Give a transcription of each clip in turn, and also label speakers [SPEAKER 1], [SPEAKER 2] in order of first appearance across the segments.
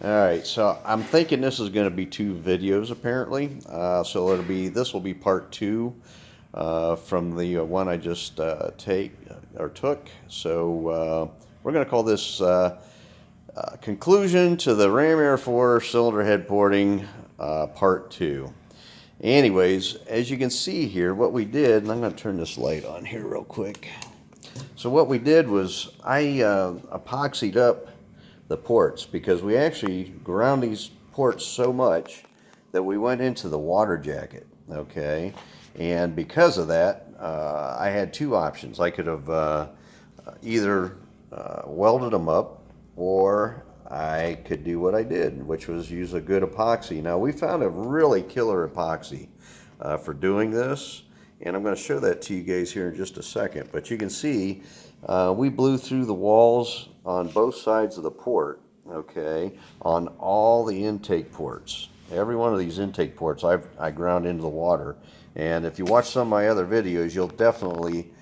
[SPEAKER 1] Alright, so I'm thinking this is going to be 2 videos apparently. So this will be part 2 from the one I just took. So we're going to call this conclusion to the Ram RA4 cylinder head porting part 2. Anyways, as you can see here, what we did, and I'm going to turn this light on here real quick. So what we did was I epoxied up the ports because we actually ground these ports so much that we went into the water jacket, okay? And because of that, I had 2 options. I could have either welded them up, or I could do what I did, which was use a good epoxy. Now, we found a really killer epoxy for doing this, and I'm going to show that to you guys here in just a second. But you can see we blew through the walls on both sides of the port, okay, on all the intake ports. Every one of these intake ports I ground into the water. And if you watch some of my other videos, you'll definitely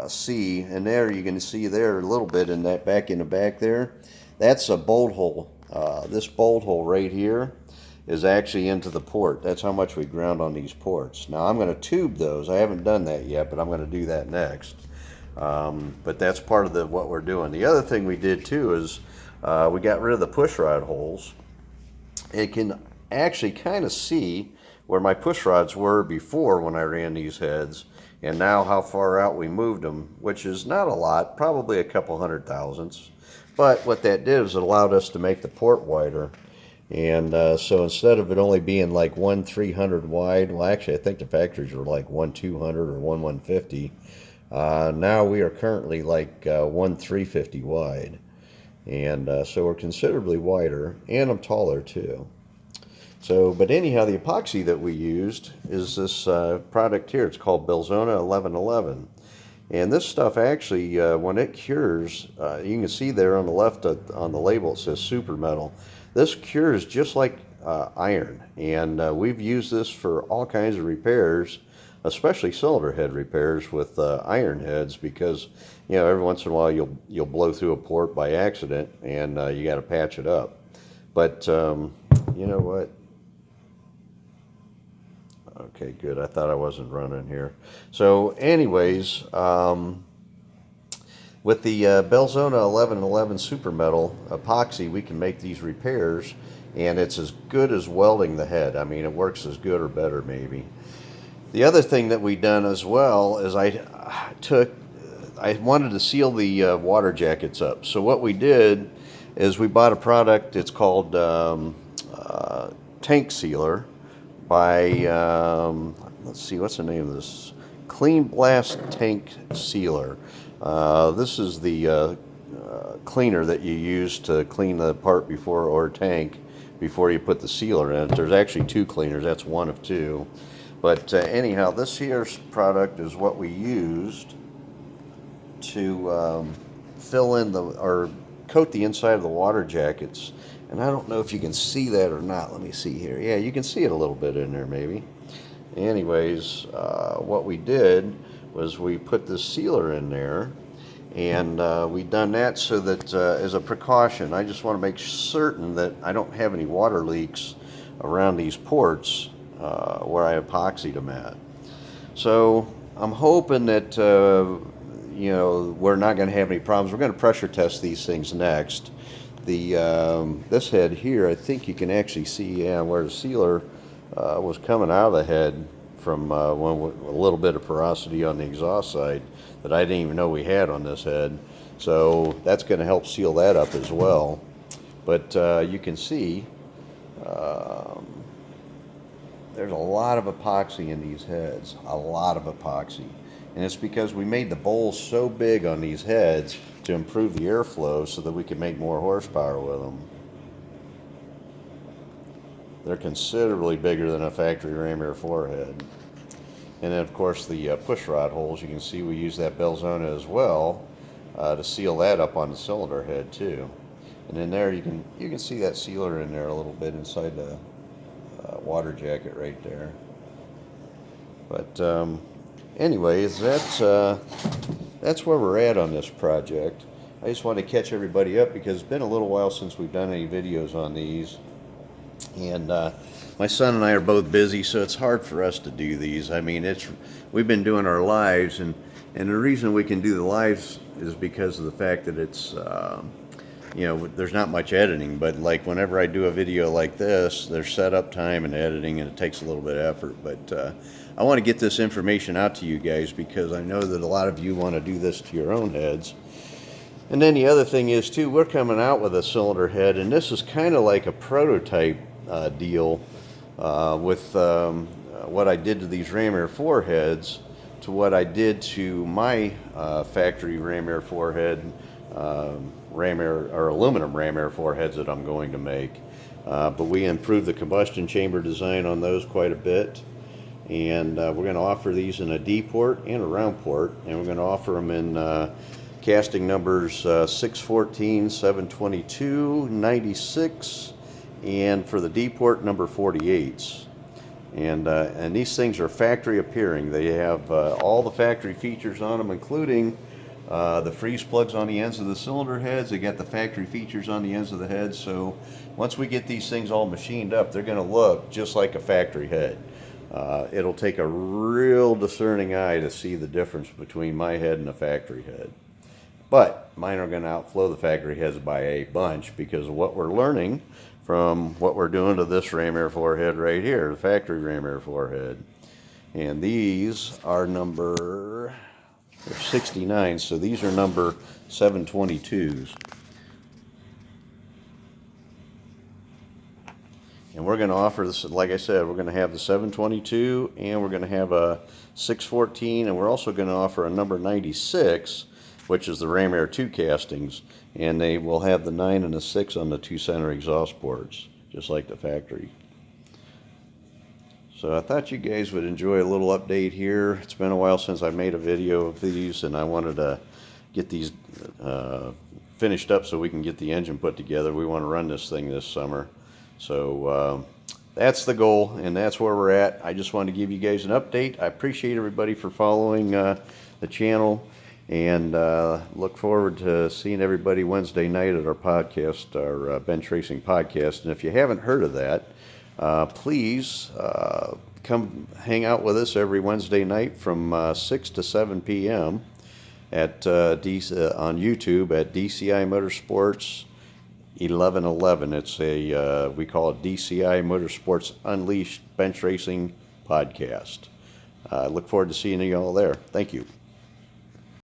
[SPEAKER 1] see, and there you can see there a little bit in that in the back there. That's a bolt hole. This bolt hole right here is actually into the port. That's how much we ground on these ports. Now I'm going to tube those. I haven't done that yet, but I'm going to do that next. But that's part of what we're doing. The other thing we did too is we got rid of the push rod holes. It can actually kind of see where my push rods were before when I ran these heads, and now how far out we moved them, which is not a lot, probably a couple hundred thousandths. But what that did is it allowed us to make the port wider. And so instead of it only being like 1/300 wide, well, actually I think the factories were like 1/200 or 1/150. Now we are currently like 1/350 wide. And so we're considerably wider, and I'm taller too. So, but anyhow, the epoxy that we used is this product here. It's called Belzona 1111. And this stuff actually, when it cures, you can see there on the left on the label it says super metal. This cures just like iron. And we've used this for all kinds of repairs, especially cylinder head repairs with iron heads, because you know, every once in a while you'll blow through a port by accident, and you got to patch it up. But you know what? Okay, good. I thought I wasn't running here. So anyways, with the Belzona 1111 Super Metal epoxy, we can make these repairs, and it's as good as welding the head. I mean, it works as good or better maybe. The other thing that we done as well is I wanted to seal the water jackets up. So what we did is we bought a product. It's called Tank Sealer by, let's see, what's the name of this? Clean Blast Tank Sealer. This is the cleaner that you use to clean the part or tank before you put the sealer in it. There's actually 2 cleaners. That's one of 2. But anyhow, this here product is what we used to fill in or coat the inside of the water jackets. And I don't know if you can see that or not. Let me see here. Yeah, you can see it a little bit in there maybe. Anyways, what we did was we put this sealer in there, and we done that so that as a precaution, I just want to make certain that I don't have any water leaks around these ports where I epoxied them at. So I'm hoping that you know, we're not going to have any problems. We're going to pressure test these things next. This head here, I think you can actually see where the sealer was coming out of the head from a little bit of porosity on the exhaust side that I didn't even know we had on this head. So that's going to help seal that up as well. But you can see there's a lot of epoxy in these heads, a lot of epoxy. And it's because we made the bowls so big on these heads to improve the airflow so that we could make more horsepower with them. They're considerably bigger than a factory Ram RA4 head. And then of course the push rod holes, you can see we use that Belzona as well to seal that up on the cylinder head too. And then there you can see that sealer in there a little bit inside the water jacket right there. But anyways, that's where we're at on this project. I just wanted to catch everybody up because it's been a little while since we've done any videos on these. And my son and I are both busy, so it's hard for us to do these. I mean, we've been doing our lives, and the reason we can do the lives is because of the fact that it's, you know, there's not much editing. But like whenever I do a video like this, there's setup time and editing, and it takes a little bit of effort. But I want to get this information out to you guys because I know that a lot of you want to do this to your own heads. And then the other thing is too, we're coming out with a cylinder head, and this is kind of like a prototype deal with what I did to these Ram Air 4 heads to what I did to my factory Ram Air 4 head, Ram Air or aluminum Ram Air 4 heads that I'm going to make. But we improved the combustion chamber design on those quite a bit, and we're going to offer these in a D port and a round port, and we're going to offer them in casting numbers 614, 722, 96, and for the D port number 48s. And these things are factory appearing. They have all the factory features on them, including the freeze plugs on the ends of the cylinder heads. They got the factory features on the ends of the heads. So once we get these things all machined up, they're going to look just like a factory head. It'll take a real discerning eye to see the difference between my head and a factory head. But mine are going to outflow the factory heads by a bunch because of what we're learning from what we're doing to this Ram Air 4 head right here, the factory Ram Air 4 head. And these are number 69, so these are number 722s. And we're going to offer this, like I said, we're going to have the 722 and we're going to have a 614, and we're also going to offer a number 96, which is the Ram Air 2 castings, and they will have the 9 and the 6 on the 2-center exhaust ports, just like the factory. So I thought you guys would enjoy a little update here. It's been a while since I made a video of these, and I wanted to get these finished up so we can get the engine put together. We want to run this thing this summer. So that's the goal, and that's where we're at. I just wanted to give you guys an update. I appreciate everybody for following the channel. And look forward to seeing everybody Wednesday night at our podcast, our bench racing podcast. And if you haven't heard of that, please come hang out with us every Wednesday night from 6 to 7 p.m. at on YouTube at DCI Motorsports 1111. It's a we call it DCI Motorsports Unleashed Bench Racing Podcast. I look forward to seeing you all there. Thank you.